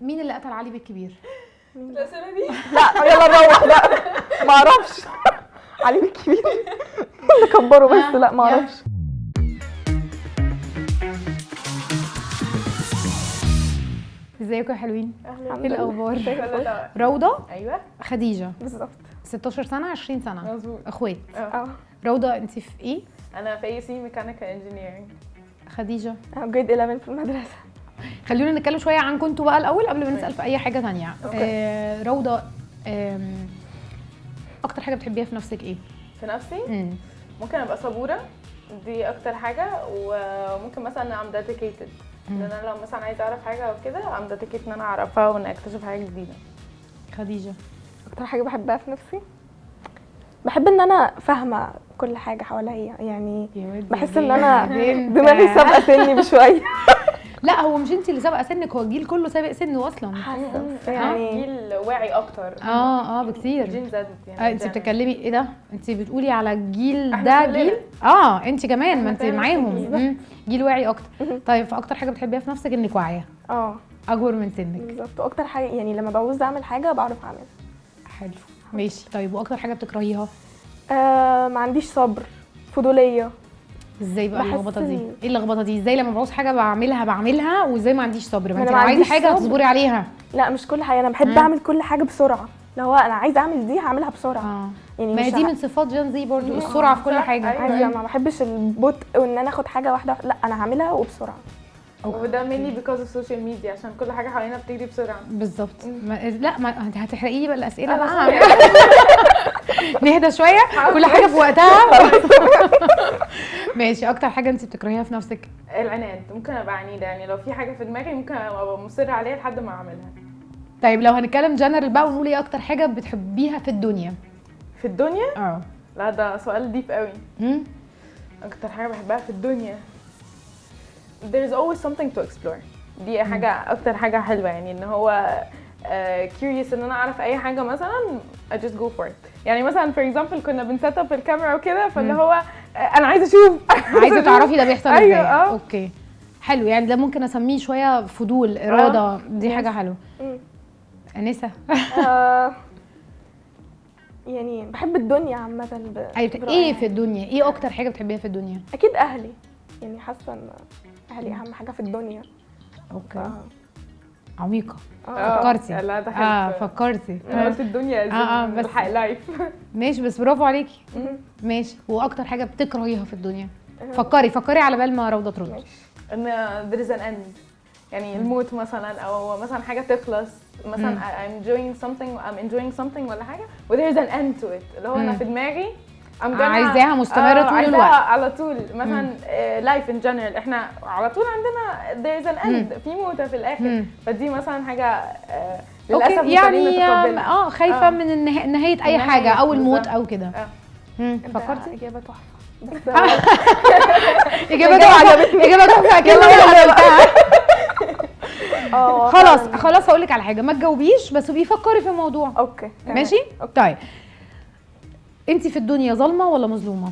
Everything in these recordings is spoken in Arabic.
مين اللي قتل علي بالكبير؟ الاسئله دي لا يلا نروح. لا ما اعرفش. علي بالكبير اللي كبره بس. لا ما اعرفش. ازيكم يا حلوين؟ الحمد ايه لله. الاخبار؟ ولا روضه، ايوه خديجه، بالظبط. 16 سنه 20 سنه، مظبوط. اخوات. اه روضه انت في ايه؟ انا في اي سي ميكانيكال انجينيرنج. خديجه. انا جريد 11 في المدرسه. خلونا نتكلم شويه عنكم انتوا بقى الاول قبل ما نسال في اي حاجه ثانيه. روضه، اكتر حاجه بتحبيها في نفسك ايه؟ في نفسي ممكن ابقى صبوره، دي اكتر حاجه. وممكن مثلا I'm dedicated، لان انا لو مثلا عايزه اعرف حاجه او كده I'm dedicated ان انا اعرفها وان اكتشف حاجه جديده. خديجه. اكتر حاجه بحبها في نفسي، بحب ان انا فاهمه كل حاجه حواليا. يعني بحس ان انا دماغي سابقه سني بشويه. لا هو مش انت اللي سابقه سنك، هو الجيل كله سابق سنه اصلا. يعني جيل واعي اكتر. بكتير. جين زادت يعني. انت بتتكلمي ايه ده؟ انت بتقولي على الجيل احنا ده كلنا. جيل انت كمان، ما انت كلنا معاهم. جيل واعي اكتر. طيب فاكتر حاجه بتحبيها في نفسك انك واعيه اكبر من سنك. بالظبط. واكتر حاجه يعني لما بعوز اعمل حاجه بعرف اعملها. حلو ماشي. طيب واكتر حاجه بتكرهيها؟ ما عنديش صبر، فضوليه. ازاي بقى بحس اللخبطه دي؟ ايه اللخبطه دي؟ ازاي لما بعوز حاجه بعملها وازاي ما عنديش صبر؟ ما انت أنا لو ما عايزه عنديش حاجه صبر. هتصبري عليها. لا مش كل حاجه، انا بحب اعمل كل حاجه بسرعه. لو انا عايزه اعمل دي هعملها بسرعه. يعني ما هي مش دي من صفات جين زي برضو، السرعه في كل حاجه. ايوه ما بحبش البطء وان انا اخد حاجه واحده. لا انا هعملها وبسرعه. وده مني because of social media، عشان كل حاجه حوالينا بتجري بسرعه. بالظبط. لا ما انت هتحرقي لي بقى الاسئله بقى. نهدى شويه، كل حاجه في وقتها. ماشي. اكتر حاجه انت بتكرهيها في نفسك؟ العناد. ممكن ابقى عنيده، يعني لو في حاجه في دماغي ممكن ابقى مصره عليها لحد ما اعملها. طيب لو هنتكلم جنرال بقى ونقول ايه اكتر حاجه بتحبيها في الدنيا؟ في الدنيا؟ لا ده سؤال ديب قوي. اكتر حاجه بحبها في الدنيا there is always something to explore. دي حاجه اكتر حاجه حلوه، يعني ان هو curious ان انا اعرف اي حاجه مثلا I just go for it. يعني مثلا for example كنا بنسيت اب الكاميرا وكده، فاللي هو انا عايزه اشوف عايزه تعرفي ده بيحصل ازاي. أيوة. اوكي حلو. يعني ده ممكن اسميه شويه فضول، اراده. دي حاجه حلوه. انسه. يعني بحب الدنيا عامه. ايه في الدنيا؟ ايه اكتر حاجه بتحبيها في الدنيا؟ اكيد اهلي. يعني حاسه ان اهلي اهم حاجه في الدنيا. اوكي. عميقه. فكرتي؟ لا ده حلو. فكرتي. انا قلت الدنيا بس الحق لايف. ماشي بس برافو عليكي. ماشي. واكتر حاجه بتكرهيها في الدنيا؟ فكري على بال ما روضه ترد. ان there is an end، يعني الموت مثلا، او مثلا حاجه تخلص مثلا. I'm enjoying something ولا حاجه و there is an end to it، اللي هو انا في دماغي عايزاها مستمره طول الوقت. على طول. مثلا life in general احنا على طول عندنا there is an end، في موتة في الاخر. فدي مثلا حاجه للاسف يعني خايفه من نهايه اي حاجه او الموت او كده. فكرتي؟ اجابه تحفه. اجابه تحفه اكيد انا قلتها. خلاص هقول لك على حاجه، ما تجاوبيش بس بيفكري في الموضوع. اوكي ماشي. طيب انت في الدنيا ظالمه ولا مظلومه؟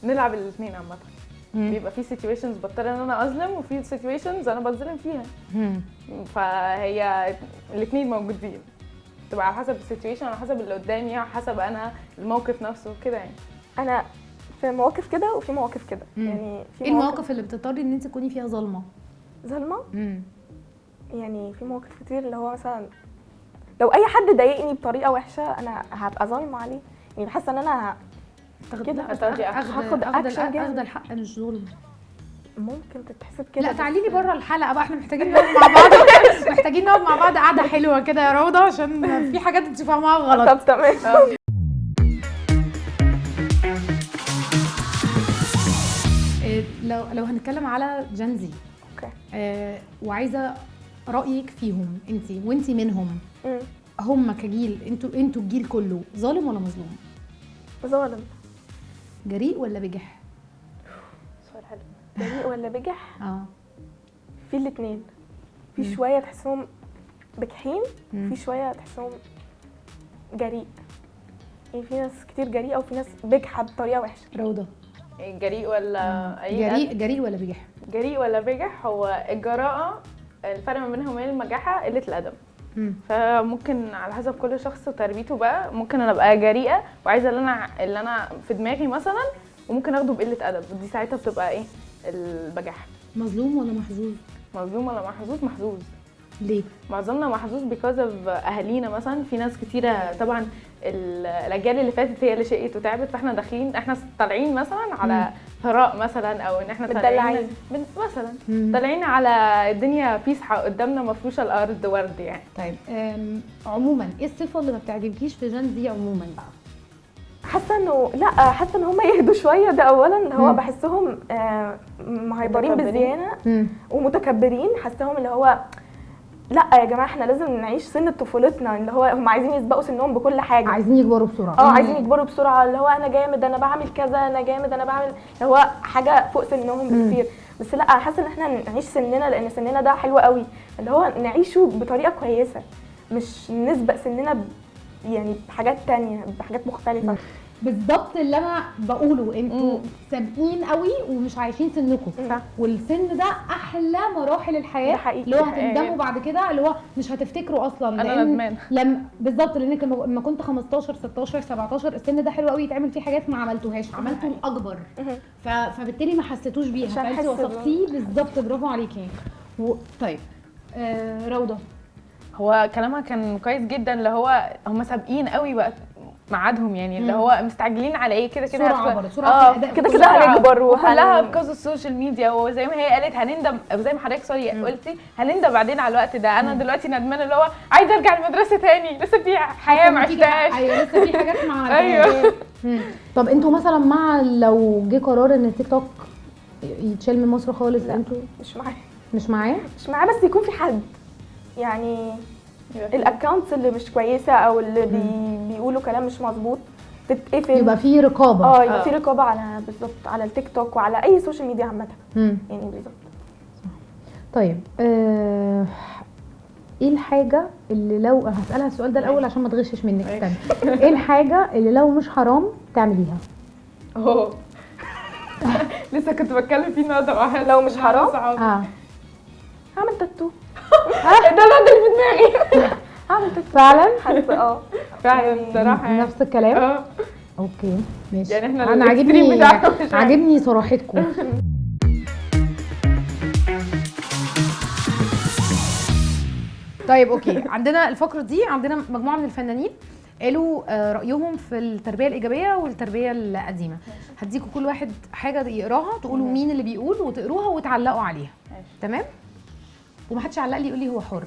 نلعب الاثنين عامه. بيبقى في سيتويشنز بضطر ان انا اظلم، وفي سيتويشنز انا بظلم فيها. فهي الاثنين موجودين، تبقى على حسب السيتويشن، على حسب اللي قدامي، على حسب انا الموقف نفسه كده. يعني انا في مواقف كده وفي مواقف كده. يعني في ايه المواقف اللي بتضطري ان انت تكوني فيها ظالمه؟ يعني في مواقف كتير اللي هو مثلا لو اي حد ضايقني بطريقه وحشه انا هبقى ظالمه عليه. يعني حاسه ان انا كده هاخد الحق مش ظلم. ممكن تتحسب كده. لا تعالي لي بره الحلقه بقى، احنا محتاجين نقعد مع بعض. محتاجين نقعد مع بعض قعده حلوه كده يا روضه، عشان في حاجات انت فاهماها غلط. طب تمام. لو هنتكلم على جنزي، اوكي، وعايزه رايك فيهم انت وانت منهم. هم كجيل، انتوا الجيل كله ظالم ولا مظلوم؟ ظالم. جريء ولا بجح؟ سؤال حلو. جريء ولا بجح؟ في الاثنين. في شويه تحسهم بجحين، في شويه تحسهم جريء. يعني في ناس كتير جريئه وفي ناس بجحه بطريقه وحشه. روضه جريء ولا جريء ولا بجح؟ جريء ولا بجح؟ هو الجراءه الفرق ما بينهم وبين المجاحه قله الادب. فممكن على حسب كل شخص وتربيته بقى، ممكن انا ابقى جريئه وعايزه اللي انا في دماغي مثلا، وممكن اخده بقله ادب، ودي ساعتها بتبقى ايه البجاحه. مظلوم ولا محظوظ؟ مظلوم ولا محظوظ؟ محظوظ. ليه؟ معظمنا محظوظ because of اهالينا مثلا. في ناس كتيره طبعا الاجيال اللي فاتت هي اللي شقت وتعبت، فاحنا داخلين احنا طالعين مثلا على ثراء مثلا، او ان احنا طالعين مثلا طالعين على الدنيا بيسحه قدامنا مفروشه الارض ورد يعني. طيب عموما ايه الصفه اللي ما بتعجبكيش في جين زي عموما بقى؟ حاسه ان هم يهدوا شويه. ده اولا هو بحسهم مهيبرين بزياده ومتكبرين. حاساهم اللي هو لا يا جماعه احنا لازم نعيش سن طفولتنا، اللي هو هم عايزين يسبقوا سنهم بكل حاجه، عايزين يكبروا بسرعه. عايزين يكبروا بسرعه، اللي هو انا جامد، انا بعمل كذا، انا جامد، انا بعمل، اللي هو حاجه فوق سنهم بكتير. بس لا، حاسه ان احنا نعيش سننا، لان سننا ده حلو قوي، اللي هو نعيشه بطريقه كويسه، مش نسبق سننا يعني بحاجات تانية، بحاجات مختلفه. بالظبط اللي انا بقوله، انتوا سابقين قوي ومش عايشين سنكم. والسن ده احلى مراحل الحياه، اللي هو هتندموا بعد كده، اللي هو مش هتفتكروا اصلا. انا ندمان بالظبط، لانك لما كنت 15 16 17 السن ده حلو قوي يتعمل فيه حاجات ما عملتوهاش، عملتوا الاكبر، فبالتالي ما حسيتوش بيها، فانت وصفتيه بالظبط. برافو عليكي. طيب روضه، هو كلامها كان كويس جدا، اللي هو هم سابقين قوي وقت ميعادهم، يعني اللي هو مستعجلين على ايه كده سرعه كده هنكبر، وكلها بكوز السوشيال ميديا. وزي ما هي قالت هنندم، زي ما حضرتك قلتي هنندم بعدين على الوقت ده. انا دلوقتي ندمانه، اللي هو عايزه ارجع المدرسه تاني، لسه في حياه ما عشتهاش. ايوه لسه في حاجات ما عملتهاش. طب انتوا مثلا مع لو جه قرار ان التيك توك يتشال من مصر خالص؟ انتوا مش معاه بس يكون في حد يعني الاكونتس اللي مش كويسه او اللي بيقولوا كلام مش مظبوط تتقفل، يبقى في رقابه. يبقى في رقابه على بالظبط على التيك توك وعلى اي سوشيال ميديا عامه يعني بالظبط. طيب ايه الحاجه اللي لو هسالها السؤال ده الاول عشان ما تغشش منك، استنى. ايه الحاجه اللي لو مش حرام تعمليها؟ لسه كنت بتكلم فيه النهارده. لو مش حرام هعمل تاتو. ده الواد اللي في دماغي. هعمل تاتو فعلا. حاسه فعلا بصراحه يعني. نفس الكلام. اوكي ماشي. يعني احنا انا عاجبني صراحتكم. طيب اوكي، عندنا الفقره دي، عندنا مجموعه من الفنانين قالوا رايهم في التربيه الايجابيه والتربيه القديمه. هديكوا كل واحد حاجه يقراها، تقولوا مين اللي بيقول وتقروها وتعلقوا عليها. تمام؟ ومحدش يعلق لي يقول لي هو حر.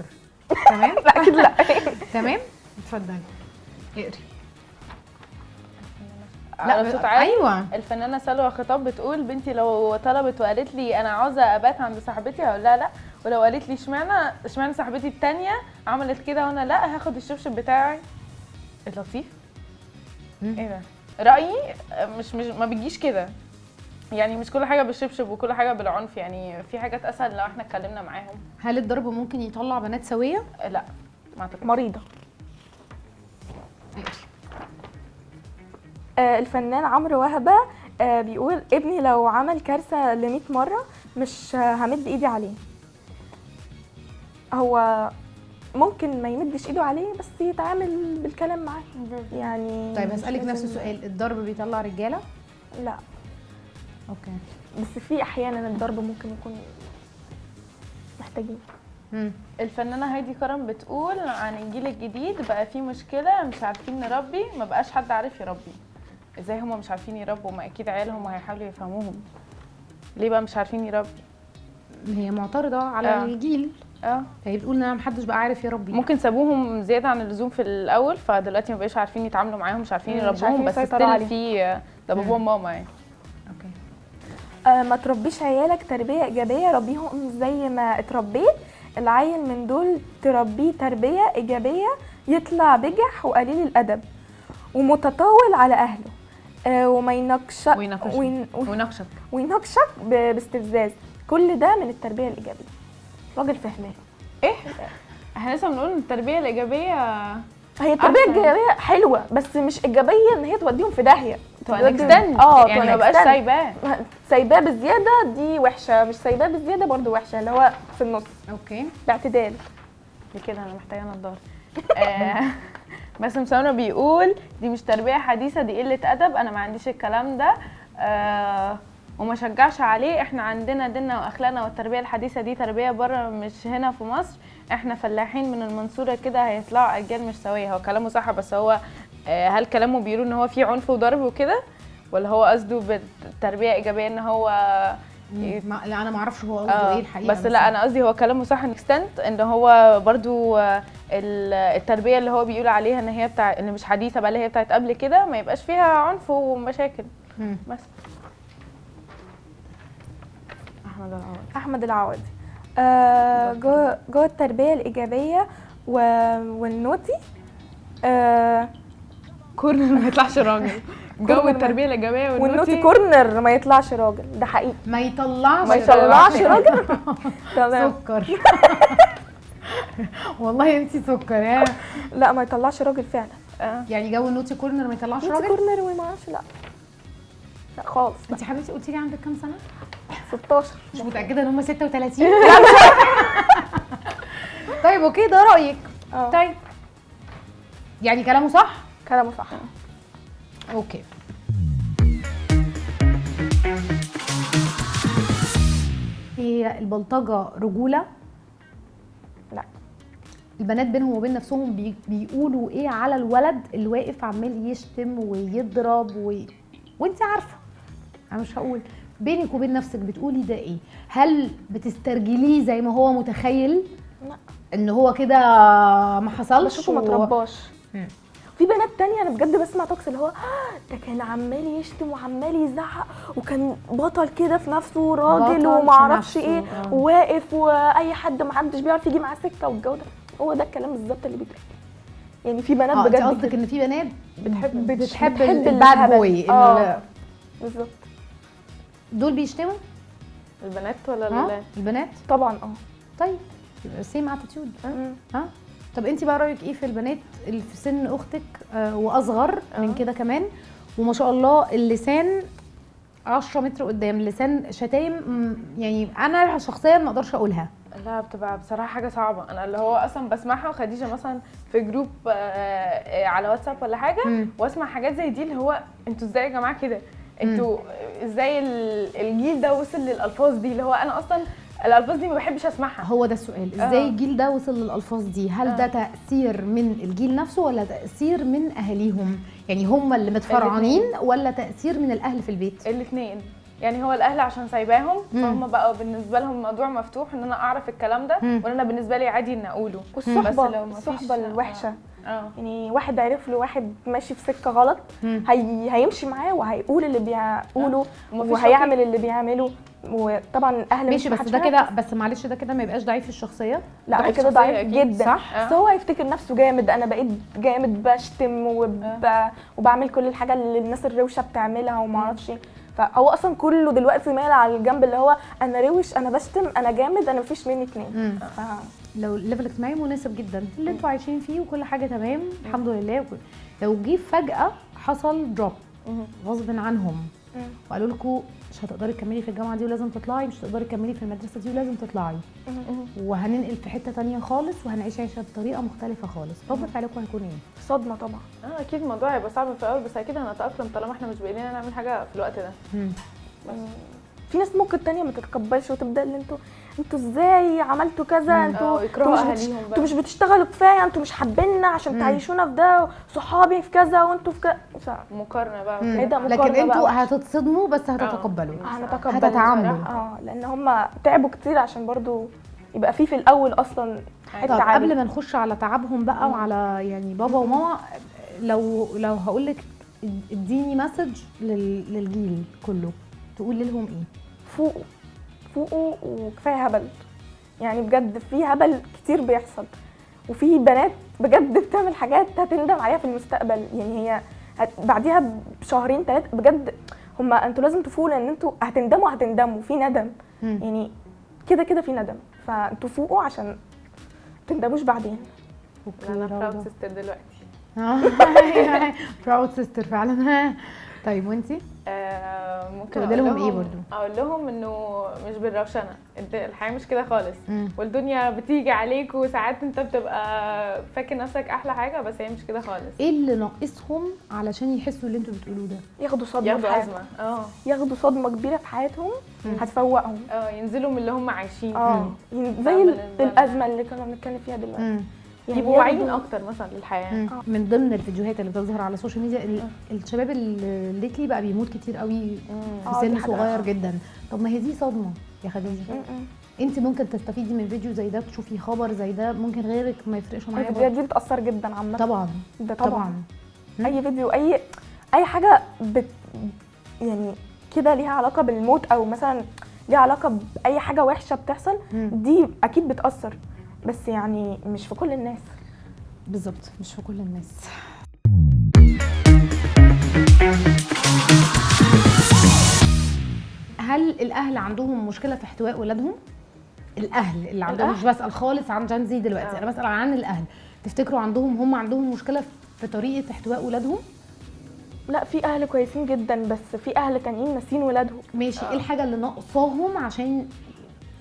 تمام؟ لا اكيد لا. تمام؟ اتفضلي اقري. على صوت عالي. ايوه. الفنانه سلوى خطاب بتقول بنتي لو طلبت وقالت لي انا عاوزه ابات عند صاحبتي هقول لها لا، ولو قالت لي اشمعنى صاحبتي الثانيه عملت كده وانا لا، هاخد الشبشب بتاعي. لطيف. ايه ده؟ رايي مش ما بيجيش كده، يعني مش كل حاجه بالشبشب وكل حاجه بالعنف، يعني في حاجات اسهل لو احنا اتكلمنا معاهم. هل الضرب ممكن يطلع بنات سويه؟ لا ما اعتقدش. مريضه. الفنان عمرو وهبه بيقول ابني لو عمل كارثه ل100 مره مش همد ايدي عليه. هو ممكن ما يمدش ايده عليه بس يتعامل بالكلام معاه يعني. طيب هسألك نفس السؤال، الضرب بيطلع رجاله؟ لا. اوكي. بس في احيانا الضرب ممكن يكون محتاجين. الفنانه هايدي كرم بتقول عن الجيل الجديد بقى في مشكله، مش عارفين نربي، ما بقاش حد عارف يربي. ازاي هم مش عارفين يربوا؟ ما اكيد عيالهم هيحاولوا يفهموهم. ليه بقى مش عارفين يربي؟ هي معترضه على الجيل. هي بتقول ان محدش بقى عارف يربي. ممكن سابوهم زياده عن اللزوم في الاول، فدلوقتي ما بقاش عارفين يتعاملوا معاهم، مش عارفين يربوهم، بس ستيل في ده بابا وماما يعني. اوكي. ما تربيش عيالك تربيه ايجابيه، ربيهم زي ما اتربيت. العيل من دول تربيه تربيه ايجابيه يطلع بجح وقليل الادب ومتطاول على اهله وما ويناقشك باستفزاز. كل ده من التربيه الايجابيه. راجل فهمان. ايه؟ احنا لسه بنقول ان التربيه الايجابيه هي التربيه الايجابيه حلوه، بس مش ايجابيه ان هي توديهم في داهيه. تو ان اكستنت يعني ما بقاش سايباه بزياده دي وحشه، مش سايباه بزياده برضو وحشه، اللي هو في النص. اوكي باعتدال. كده انا محتاجه نضاره. باسم سمرة بيقول دي مش تربيه حديثه، دي قله ادب، انا ما عنديش الكلام ده وما شجعش عليه. احنا عندنا ديننا واخلاقنا، والتربيه الحديثه دي تربيه بره مش هنا في مصر. احنا فلاحين من المنصوره كده، هيطلعوا اجيال مش سويه. هو كلامه صح، بس هو هل كلامه بيقولوا ان هو فيه عنف وضرب وكده، ولا هو قصده بالتربيه ايجابيه ان هو لا انا ما اعرفش هو قصده ايه الحقيقه. بس لا انا قصدي هو كلامه صح ان اكستنت، ان هو برضو التربيه اللي هو بيقول عليها ان هي بتاع اللي مش حديثه بقى، اللي هي بتاعت قبل كده، ما يبقاش فيها عنف ومشاكل. بس احمد العوضي جوه التربيه الايجابيه والنوتي كورنر ما يطلعش راجل. جو التربيه الايجابيه والنوتي كورنر ما يطلعش راجل، ده حقيقي. ما يطلعش راجل. تمام. سكر. والله انتي سكر يا. لا ما يطلعش راجل فعلا. يعني جو النوتي كورنر ما يطلعش راجل. نوتي كورنر وما اعرفش، لا خالص. انتي حبيبتي قلتي لي عندك كام سنه؟ 16. مش متاكده ان هم 36؟ طيب اوكي ده رايك. طيب يعني كلامه صح؟ كلامه صح. اوكي. هي البلطجه رجوله؟ لا. البنات بينهم وبين نفسهم بيقولوا ايه على الولد اللي واقف عمال يشتم ويضرب وانت عارفه، انا مش هقول بينك وبين نفسك بتقولي ده ايه؟ هل بتسترجليه زي ما هو متخيل؟ لا. ان هو كده ما حصلش؟ بشوفه ما ترباش. في بنات تانية انا بجد بسمع توكس اللي هو ده كان عمال يشتم وعمال يزعق وكان بطل كده في نفسه، راجل وما اعرفش ايه وواقف واي حد ما حدش بيعرف يجي معاه سكه، والجو ده هو ده الكلام بالظبط اللي بيتقال. يعني في بنات بجد قصدك ان في بنات بتحب الباد بوي بالظبط. دول بيشتموا البنات ولا البنات؟ طبعا. طيب سيم اتيتيود. طب انت بقى رايك ايه في البنات اللي في سن اختك واصغر من كده كمان، وما شاء الله اللسان 10 متر قدام، لسان شتايم يعني انا شخصيا ما اقدرش اقولها؟ لا بتبقى بصراحه حاجه صعبه. انا اللي هو اصلا بسمعها، وخديجه مثلا في جروب على واتساب ولا حاجه واسمع حاجات زي دي، اللي هو انتوا ازاي يا جماعه كده؟ انتوا ازاي الجيل ده وصل للالفاظ دي؟ اللي هو انا اصلا الالفاظ دي ما بحبش اسمعها. هو ده السؤال، ازاي الجيل ده وصل للالفاظ دي؟ هل ده تاثير من الجيل نفسه ولا تاثير من اهاليهم؟ يعني هم اللي متفرعنين ولا تاثير من الاهل في البيت؟ الاثنين. يعني هو الاهل عشان سايباهم فهم بقوا بالنسبه لهم الموضوع مفتوح ان انا اعرف الكلام ده، وانا بالنسبه لي عادي ان اقوله. والصحبه الوحشه. يعني واحد عرف له واحد ماشي في سكه غلط، هيمشي معاه وهيقول اللي بيقوله وهيعمل اللي بيعمله. وطبعا الاهل ماشي، بس ده كده، بس معلش ده كده ما يبقاش ضعيف في الشخصيه؟ لا كده ضعيف جدا. صح. بس هو هيفتكر نفسه جامد، انا بقيت جامد بشتم وبعمل كل الحاجه اللي الناس الروشه بتعملها وما اعرفش. فهو اصلا كله دلوقتي مايل على الجنب اللي هو انا روش، انا بشتم، انا جامد، انا مفيش مني اتنين. لو الليفل الاجتماعي مناسب جدا اللي انتوا عايشين فيه وكل حاجه تمام الحمد لله، لو جه فجاه حصل دروب غصب عنهم وقالوا لكم مش هتقدري تكملي في الجامعه دي ولازم تطلعي، مش هتقدري تكملي في المدرسه دي ولازم تطلعي، وهننقل في حته تانية خالص وهنعيش عيشه بطريقه مختلفه خالص، رد فعلكم هيكون ايه؟ صدمه طبعا. اكيد الموضوع هيبقى صعب في الاول، بس اكيد هنتاقلم طالما احنا مش بايدينا نعمل حاجه في الوقت ده. في ناس ممكن تانية ما تتقبلش وتبدا اللي انتوا ازاي عملتوا كذا، انتوا مش بتشتغلوا كفايه، انتوا مش حابيننا عشان تعيشونا في ده، صحابي في كذا وانتوا في كذا. مقارنه بقى لكن انتوا هتتصدموا بس هتتقبلوا. هتتعاملوا لان هم تعبوا كتير عشان برضو يبقى في الاول اصلا حته. طب قبل ما نخش على تعبهم بقى وعلى يعني بابا وماما، لو هقول لك اديني مسج للجيل كله تقول لهم ايه؟ فوقوا وكفايه هبل. يعني بجد في هبل كتير بيحصل، وفي بنات بجد بتعمل حاجات هتندم عليها في المستقبل. يعني هي بعديها بشهرين 3 بجد انتوا لازم تفوقوا، لان انتوا هتندموا في ندم. يعني كده في ندم، فانتوا فوقوا عشان تندموش بعدين. انا براود سيستر دلوقتي. براود سيستر فعلا. طيب وانتي ممكن تقولي لهم ايه برضو؟ اقول لهم انه مش بالروشنه، الحياه مش كده خالص. والدنيا بتيجي عليك وساعات انت بتبقى فاكر نفسك احلى حاجه، بس هي مش كده خالص. ايه اللي ناقصهم علشان يحسوا اللي انتوا بتقولوه ده؟ ياخدوا صدمه، ياخدوا ازمه. ياخدوا صدمه كبيره في حياتهم هتفوقهم. ينزلوا من اللي هم عايشين. زي الازمه اللي كنا بنتكلم فيها دلوقتي. يبقوا واعيين اكتر مثلا للحياه. من ضمن الفيديوهات اللي بتظهر على السوشيال ميديا الشباب اللي بقى بيموت كتير قوي في سن صغير جدا. طب ما هي دي صدمه يا خديجه. انت ممكن تستفيدي من فيديو زي ده، تشوفي خبر زي ده، ممكن غيرك ما يفرقش معاه. الفيديوهات دي بتاثر جدا عامه. طبعا ده طبعا. اي فيديو، اي حاجه يعني كده ليها علاقه بالموت، او مثلا ليها علاقه باي حاجه وحشه بتحصل، دي اكيد بتاثر، بس يعني مش في كل الناس. بالظبط، مش في كل الناس. هل الاهل عندهم مشكله في احتواء ولادهم؟ الاهل اللي عندهم، مش بسال خالص عن جان زي دلوقتي، انا بسال عن الاهل. تفتكروا هم عندهم مشكله في طريقه احتواء ولادهم؟ لا، في اهل كويسين جدا، بس في اهل تانيين ناسين ولادهم. ماشي. ايه الحاجه اللي ناقصاهم عشان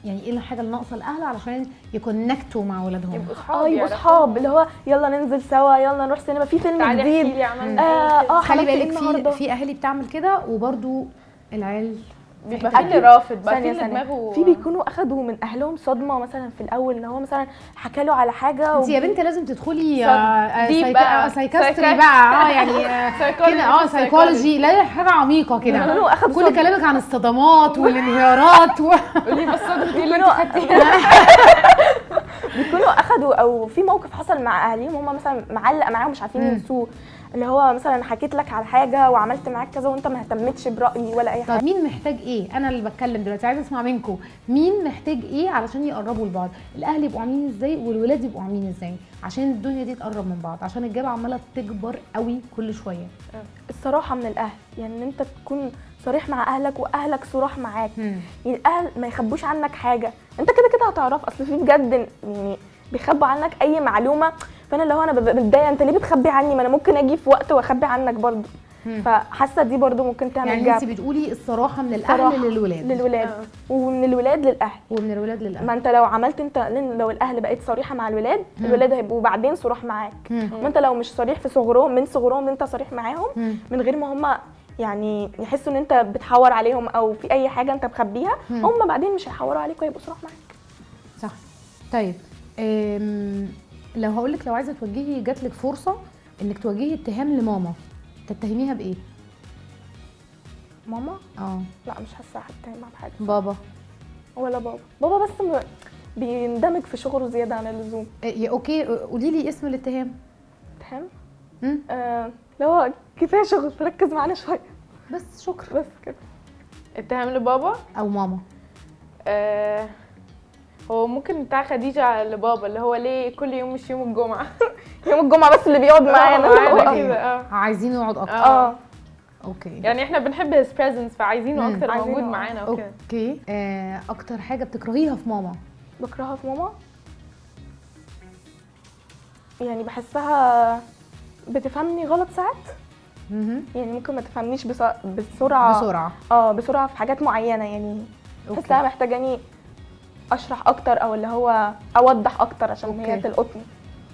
يعني ايه الحاجه اللي ناقصه الاهل علشان يكونكتوا مع ولادهم؟ يبقوا اصحاب، اللي هو يلا ننزل سوا، يلا نروح سينما، في فيلم جديد. خلي بالك في اهالي بتعمل كده، وبرده العيال بيبقى في اللي رافض بقى، في دماغه في بيكونوا اخدوا من اهلهم صدمه مثلا في الاول، ان هو مثلا حكى له على حاجه انت يا بنت لازم تدخلي سايكاستري بقى يعني كده سايكولوجي، لا حاجه عميقه كده. كل كلامك عن الصدمات والانهيارات قولي بس الصدمه دي اللي بيكونوا اخدوا، او في موقف حصل مع اهاليهم هم مثلا معلق معاهم مش عارفين ينسوه، اللي هو مثلا حكيت لك على حاجه وعملت معاك كذا وانت ما اهتمتش برايي ولا اي حاجه. طب مين محتاج ايه؟ انا اللي بتكلم دلوقتي، عايزه اسمع منكم. مين محتاج ايه علشان يقربوا لبعض؟ الاهل يبقوا عاملين ازاي والولاد يبقوا عاملين ازاي عشان الدنيا دي تقرب من بعض، عشان الجاب عماله تكبر قوي كل شويه؟ الصراحه من الاهل، يعني ان انت تكون صريح مع اهلك واهلك صراح معاك. يعني الاهل ما يخبوش عنك حاجه، انت كده كده هتعرف. اصل في بجد يعني بيخبوا عنك اي معلومه، فانا اللي هو انا بتضايق، انت ليه بتخبي عني؟ ما انا ممكن اجي في وقت واخبي عنك برضو. فحاسه دي برضو ممكن تعمل يعني انت بتقولي الصراحه من الاهل للولاد ومن الولاد للاهل. ما انت لو عملت لو الاهل بقيت صريحه مع الولاد، الولاد هيبقوا بعدين صراح معاك. ما انت لو مش صريح في صغرهم، من صغرهم انت صريح معاهم، من غير ما هم يعني يحسوا ان انت بتحور عليهم او في اي حاجه انت مخبيها، هم بعدين مش هيحوروا عليك ويبقوا صراح معاك. صح. طيب لو هقولك، لو عايزه توجهي، جاتلك فرصه انك توجهي اتهام لماما، تتهميها بايه؟ ماما؟ لا مش حاسه هتهمها بحاجه. بابا؟ ولا بابا بس بيندمج في شغله زياده عن اللزوم. اوكي، قولي لي اسم الاتهام. اتهام؟ اللي هو كفايه شغل، ركز معانا شويه بس، شكرا. بس كده. اتهام لبابا او ماما؟ هو ممكن بتاع خديجه لبابا، اللي هو ليه كل يوم مش يوم الجمعه؟ يوم الجمعه بس اللي بيقعد معانا كده. عايزينه يقعد اكتر. اوكي، يعني احنا بنحب his presence، فعايزينه اكتر موجود معانا وكده. اوكي. اكتر حاجه بتكرهيها في ماما؟ بكرهها في ماما يعني بحسها بتفهمني غلط ساعات. يعني ممكن ما تفهمنيش بسرعه بسرعه في حاجات معينه، يعني بحسها محتاجاني اشرح اكتر، او اللي هو اوضح اكتر عشان هي تلقطني.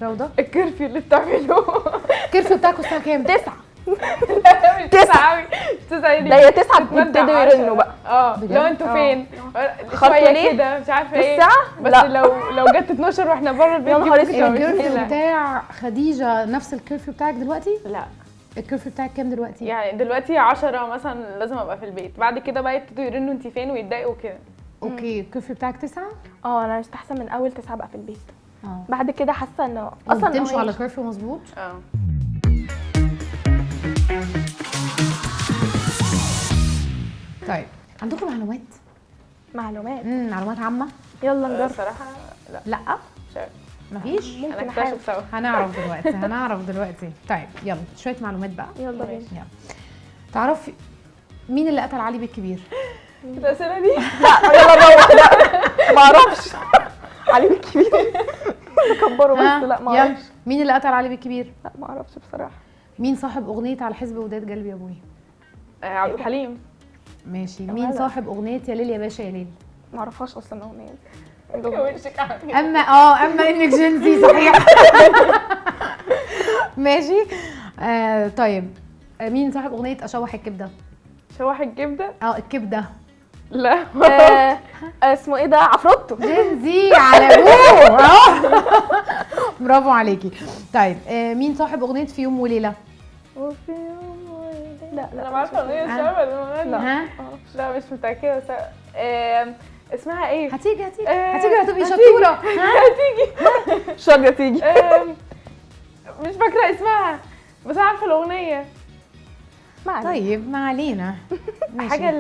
روضه، الكرفيو اللي بتعمله الكرفيو بتاعكم الساعه كام؟ 9. 9 لا هي 9 بيبتدوا يرنوا بقى. لو انتوا فين؟ خطوه ليه كده مش عارفه ايه الساعه، بس لو جت 12 واحنا بره البيت. الكرفيو بتاع خديجه نفس الكرفيو بتاعك دلوقتي؟ لا، الكرفيو بتاعك كام دلوقتي؟ يعني دلوقتي 10 مثلا لازم ابقى في البيت، بعد كده بقى يبتدوا يرنوا انت فين ويتضايقوا كده. اوكي، الكرفيو بتاعك 9؟ انا مستحسن من اول 9 بقى في البيت. بعد كده حاسه انه اصلا بتمشوا على كرفيو مظبوط. طيب، عندكم معلومات معلومات عامه؟ يلا نجرب. صراحه لا مفيش. ممكن هنكتشف سوا. هنعرف دلوقتي. طيب يلا، شويه معلومات بقى. يلا بينا. تعرفي مين اللي قتل علي بالكبير؟ الاسئله دي لا يلا نروح. لا ما اعرفش. علي بالكبير كبروا بس. لا ما اعرفش. مين اللي قتل علي بالكبير؟ لا ما اعرفش بصراحه. مين صاحب اغنيه على حزب وداد قلبي يا ابوي؟ عبد الحليم. ماشي. مين صاحب اغنيه يا ليل يا باشا يا ليل؟ معرفهاش اصلا اغنيه. وشك عامل اما انك جنسي صحيح. ماشي. طيب مين صاحب اغنيه اشوح الكبده؟ شوح الكبده. الكبده. لا اسمه ايه ده؟ عفروتو. جنسي على ابوه. برافو عليكي. طيب مين صاحب اغنيه في يوم وليله؟ وفي يوم لا انا ما عارفه الاغنيه الشعبيه المغني. ها لا مش متاكده بس اسمها ايه؟ هتيجي هتبقي شطوره. هتيجي شاطره تيجي. مش فاكره اسمها بس عارفه الاغنيه. طيب ما علينا. حاجه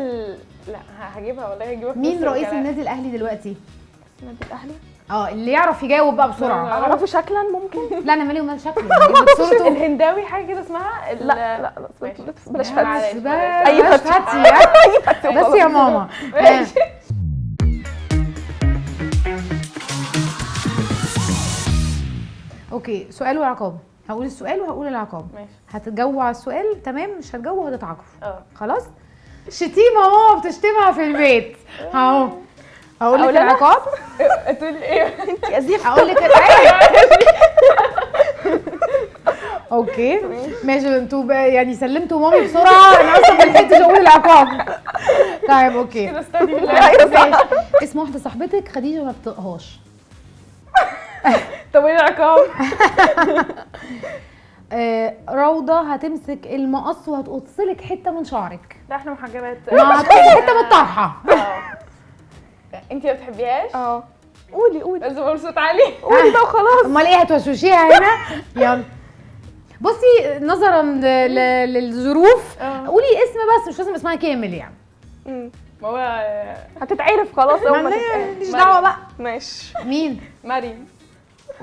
لا هجيبها والله هجيبها. مين رئيس النادي الاهلي دلوقتي؟ النادي الاهلي اللي يعرف يجاوب بقى بسرعه. اعرفه شكلا ممكن. لا انا مالي ومال شكله. هجيب لك صورته. الهنداوي حاجه كده اسمها لا ماشي. بلاش معلش، فتي. بلاش. اي بلاش فتي. فتي. بس يا ماما. ماشي. اوكي سؤال وعقاب. هقول السؤال وهقول العقاب. ماشي. هتجاوبوا على السؤال تمام، مش هتجاوبوا هتتعاقبوا. خلاص. شتيمه ماما بتشتمها في البيت. اهو هقول لك العقاب. تقول ايه؟ انت يا زفت. هقول لك اوكي ماشي. انتوا يعني سلمتوا مامي بسرعه، انا اصلا ما لحقتش اقول العقاب. طيب اوكي كده استني ماشي. اسم واحده صاحبتك خديجه ما بتطقهاش. طب ايه العقاب؟ روضه هتمسك المقص وهتقص لك حته من شعرك. لا احنا محجبات. ما هتقص حته من الطرحه. انتي ما بتحبيهاش؟ قولي بس بصوت عالي. قولي بقى وخلاص. امال ايه هتوشوشيها هنا؟ يلا بصي نظرا للظروف قولي اسم بس مش لازم اسمها كامل يعني. ما هو هتتعرف خلاص لو ما ماليش دعوه بقى. ماشي. مين؟ مريم.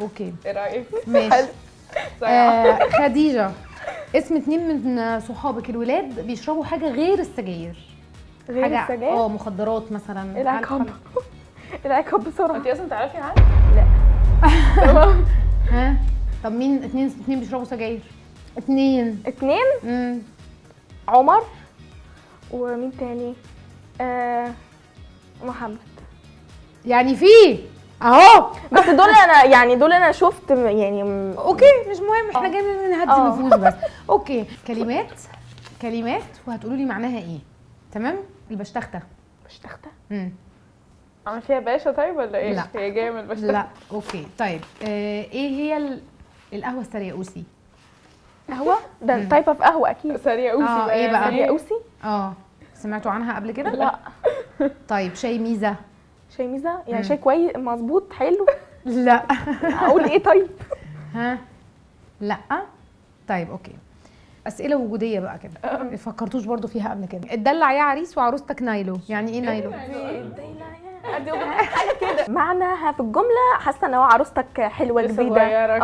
اوكي ايه رايك؟ ماشي. خديجه اسم 2 من صحابك الولاد بيشربوا حاجه غير السجاير. غير حاجه السجاير؟ مخدرات مثلا. العقاب. العقاب بسرعه. انتي اصلا تعرفي عنها؟ لا. تمام. ها طب مين 2 بيشربوا سجاير؟ 2. عمر ومين تاني؟ محمد. يعني في اهو. بس دول انا شفت يعني. اوكي مش مهم، احنا جايين نهدي النفوس بس. اوكي كلمات وهتقولوا لي معناها ايه. تمام. البشتخته. بشتخته. عامل فيها باشا طيب ولا ايه؟ لا هي جايه من الباشا. لا اوكي طيب ايه هي القهوه السرياوسي؟ قهوه ده تايب اوف قهوه اكيد. سرياوسي. ايه بقى؟ سرياوسي. سمعتوا عنها قبل كده؟ لا. طيب شاي ميزه. شاي ميزه يعني شاي كويس مظبوط حلو. لا. اقول ايه طيب؟ لا. طيب اوكي اسئله وجوديه بقى كده. ما فكرتوش برضو فيها قبل كده. اتدلع يا عريس وعروستك نايلو. يعني ايه نايلو؟ حاجه كده معناها في الجمله. حاسه ان هو عروستك حلوه جديده.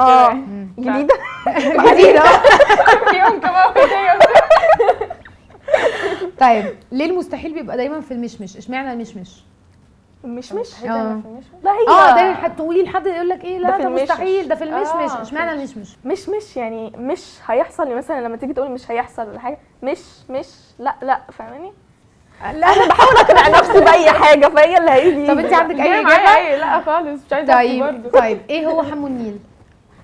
جديده. جديده. يوم كمان هديه. طيب ليه المستحيل بيبقى دايما في المشمش؟ اشمعنى المشمش؟ المشمش؟ لا هي دايما تقولي لحد يقول لك ايه لا ده مستحيل ده في المشمش. اشمعنى المشمش؟ مش يعني مش هيحصل. مثلا لما تيجي تقولي مش هيحصل ولا حاجه مش لا فاهماني؟ لا انا بحاول اقنع نفسي باي حاجه فهي اللي هيجي. طب انت عندك اي اجابه؟ لا خالص مش عايزه برضه. طيب ايه هو حمو النيل؟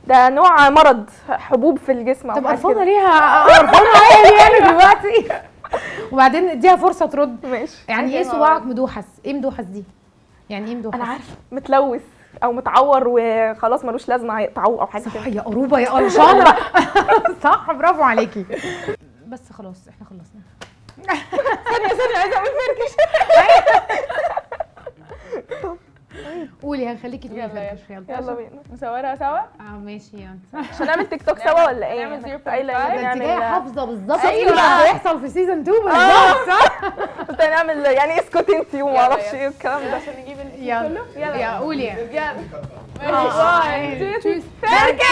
ده نوع مرض حبوب في الجسم. طب قرفانه ليها قرفانه يعني دلوقتي. وبعدين اديها فرصه ترد. ماشي. يعني ايه صباعك مدوحس؟ ايه مدوحس دي؟ يعني ايه مدوحس؟ انا عارفه متلوث او متعور وخلاص ملوش لازمه هيقطعوه او حاجه كده. صح يا قروبه يا قرشانه. صح برافو عليكي. بس خلاص احنا خلصنا. ثانيه عايزه اقول فركش. قولي هنخليكي تقولي يلا فركش. يلا بينا نصورها سوا. ماشي يلا. عشان نعمل تيك توك سوا ولا ايه؟ نعمل 0.5. انت جايه حافظه بالظبط أيوة. ايه اللي هيحصل في سيزون 2 بالظبط صح؟ كنت هنعمل يعني اسكت انتي وما اعرفش يلا. ايه الكلام ده. عشان نجيب يلا كله. يلا قولي يلا. ماشي. فركش.